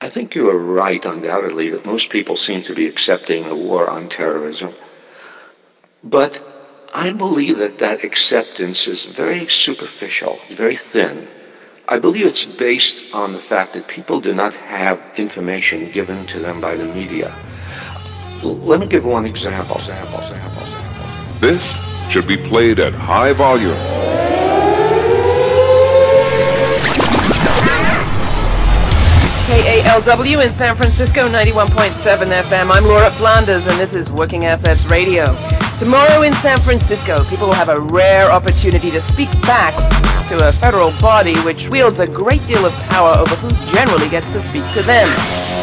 I think you are right, undoubtedly, that most people seem to be accepting a war on terrorism. But I believe that that acceptance is very superficial, very thin. I believe it's based on the fact that people do not have information given to them by the media. Let me give one example. This should be played at high volume. KALW in San Francisco, 91.7 FM. I'm Laura Flanders, and this is Working Assets Radio. Tomorrow in San Francisco, people will have a rare opportunity to speak back to a federal body which wields a great deal of power over who generally gets to speak to them.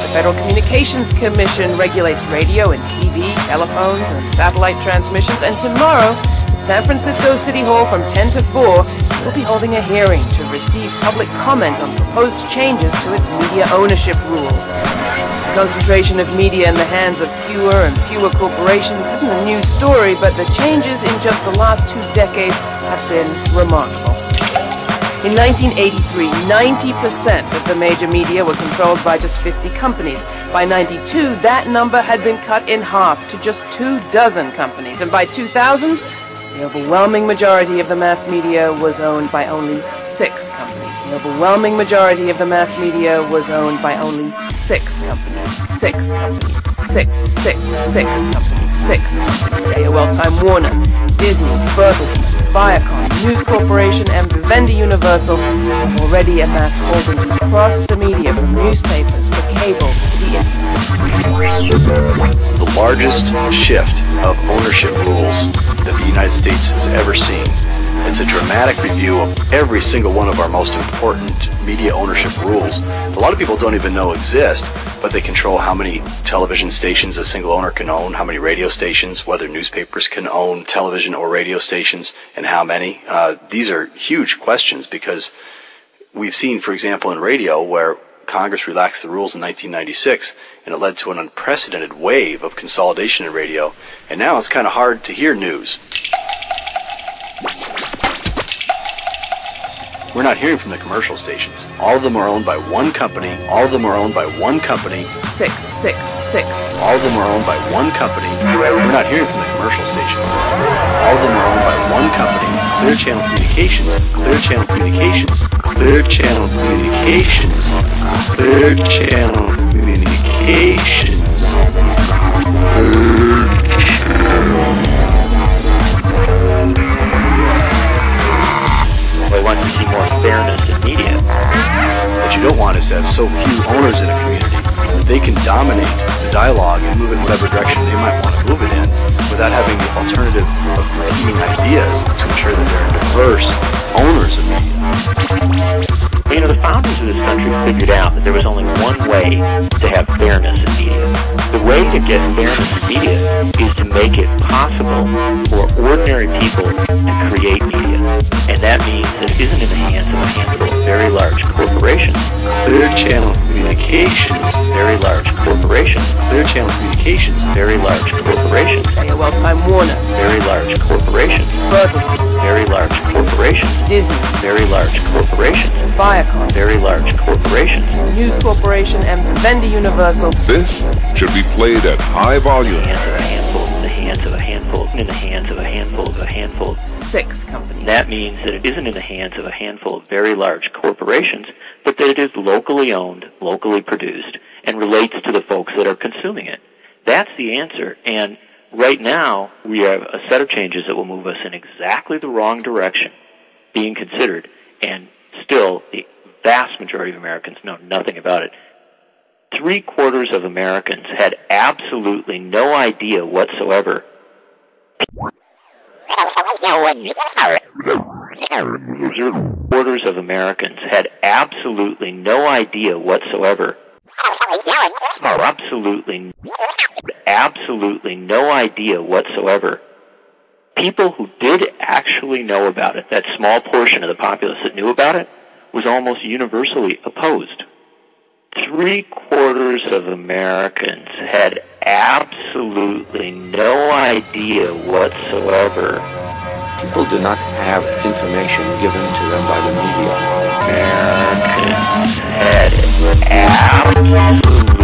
The Federal Communications Commission regulates radio and TV, telephones, and satellite transmissions, and tomorrow, at San Francisco City Hall from 10 to 4, we'll be holding a hearing to receive public comment on proposed changes to its media ownership rules. The concentration of media in the hands of fewer and fewer corporations isn't a new story, but the changes in just the last 2 decades have been remarkable. In 1983, 90% of the major media were controlled by just 50 companies. By 92, that number had been cut in half to just 24 companies. And by 2000, the overwhelming majority of the mass media was owned by only 6 companies. The overwhelming majority of the mass media was owned by only 6 companies. 6 companies. 6 companies. 6 companies. AOL, Time Warner, Disney, Bertelsmann, Viacom, News Corporation, and Vivendi Universal have already amassed holdings across the media, from newspapers to cable to the internet. The largest shift of ownership rules that the United States has ever seen. It's a dramatic review of every single one of our most important media ownership rules. A lot of people don't even know exist, but they control how many television stations a single owner can own, how many radio stations, whether newspapers can own television or radio stations, and how many. These are huge questions because we've seen, for example, in radio where Congress relaxed the rules in 1996, and it led to an unprecedented wave of consolidation in radio, and now it's kind of hard to hear news. We're not hearing from the commercial stations. All of them are owned by one company. All of them are owned by one company. 6. All of them are owned by one company. We're not hearing from the commercial stations. All of them are owned by one company. Clear Channel Communications. Clear Channel Communications. Clear Channel Communications. Clear Channel Communications. I want to see more fairness in media. What you don't want is to have so few owners in a community that they can dominate the dialogue and move it in whatever direction they might want to move it in without having the alternative of competing ideas to ensure that there are diverse owners of media. You know, the founders of this country figured out that there was only one way to have fairness in media. The way to get fairness in media is to make it possible for ordinary people to create media. And that means that it isn't in the hands of a handful of very large corporations. Clear Channel Communications. Very large corporations. Clear Channel Communications. Very large corporations. AOL, Time Warner, Very large corporations. Bertelsmann, Very large corporations. Disney, Very large corporations. Viacom, Very large corporations. News Corporation, and Vivendi Universal. This should be played at high volume. In the hands of a handful, in the hands of a handful, in the hands of a handful, of a handful. 6 companies. That means that it isn't in the hands of a handful of very large corporations, but that it is locally owned, locally produced, and relates to the folks that are consuming it. That's the answer. And right now, we have a set of changes that will move us in exactly the wrong direction being considered, and still the vast majority of Americans know nothing about it. 3/4 of Americans had absolutely no idea whatsoever. 3/4 of Americans had absolutely no idea whatsoever. Absolutely no idea whatsoever. People who did actually know about it, that small portion of the populace that knew about it, was almost universally opposed. 3/4 of Americans had absolutely no idea whatsoever. People do not have information given to them by the media. Americans had absolutely food.